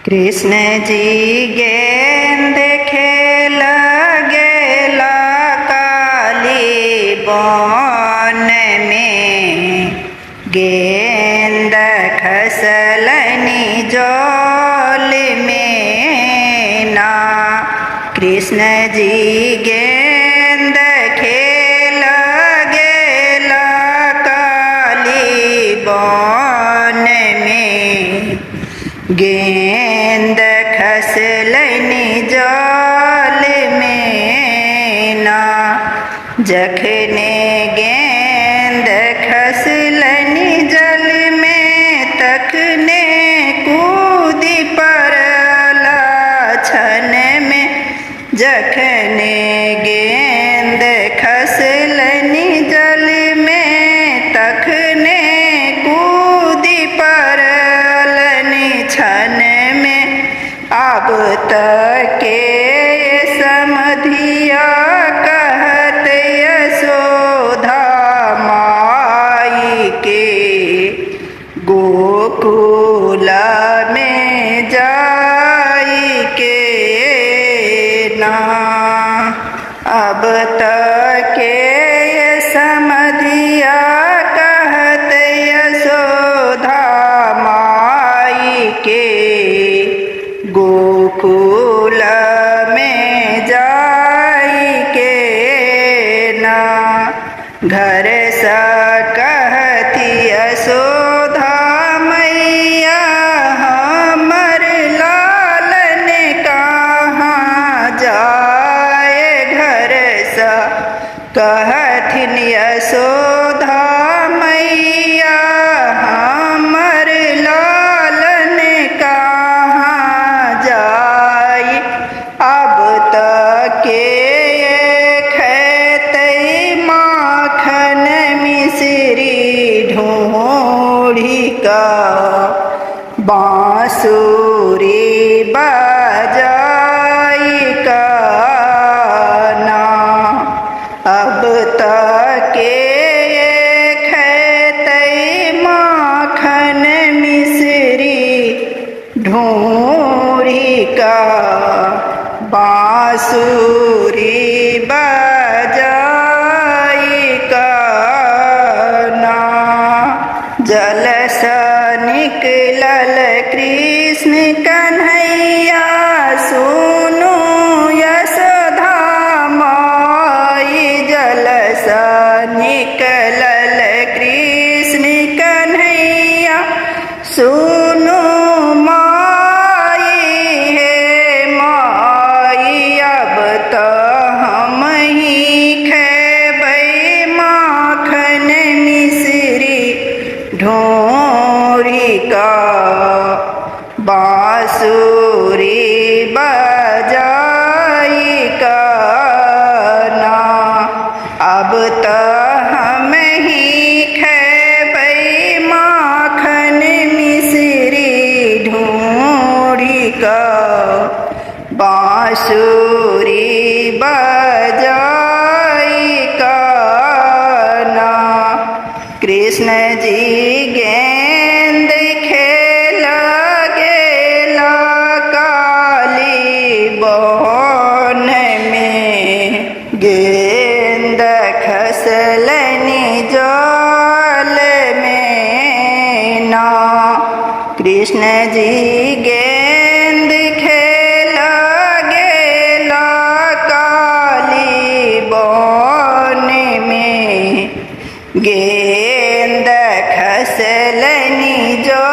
कृष्ण जी गेंद खेल गेला काली बन में, गेंद खसलनी जल में ना। कृष्ण जी गेंद खेल गेला काली बन में, गेंद खसलनी जल में ना। जखने गेंद खसलनी जल में, तखने कूदी पड़ला छन में। जखने गेंद खसलनी जल में, तखने कूदी पड़लनि छन में। अब तक के समधिया कहत यशोदा माई के, गोकुल में जाई के ना। अब तक के समधिया कहत यशोदा माई के, गोकुल में जाई के ना। घर सा कहती यशोदा मैया, हमर लालन कहाँ जाए। घर सा कहथिन यशोदा मैया, हमर लालन कहाँ जाए। अब तक के खैतई माखन मिश्री ढूंढी का, बांसुरी बजाई का ना। अब तक के खैतई माखन मिश्री ढूंढी का, बांसुरी बजाई का ना। जल सा निकलल कृष्ण कन्हैया, सुनो यशोदा माई। जल सा निकलल कृष्ण कन्हैया, सुनो माई हे माई। अब तो हम ही खेबै माखन मिश्री ढूंढी का, बांसुरी बजाई का ना। अब तो हम ही खेबै माखन मिश्री ढूंढी का, बांसुरी बजाई का ना। कृष्ण जी गेंद खेल गेला काली बन में, गेंद खसलनी जल में ना। कृष्ण जी गेंद खेल गेला काली बन में, गेंद खसलनी जो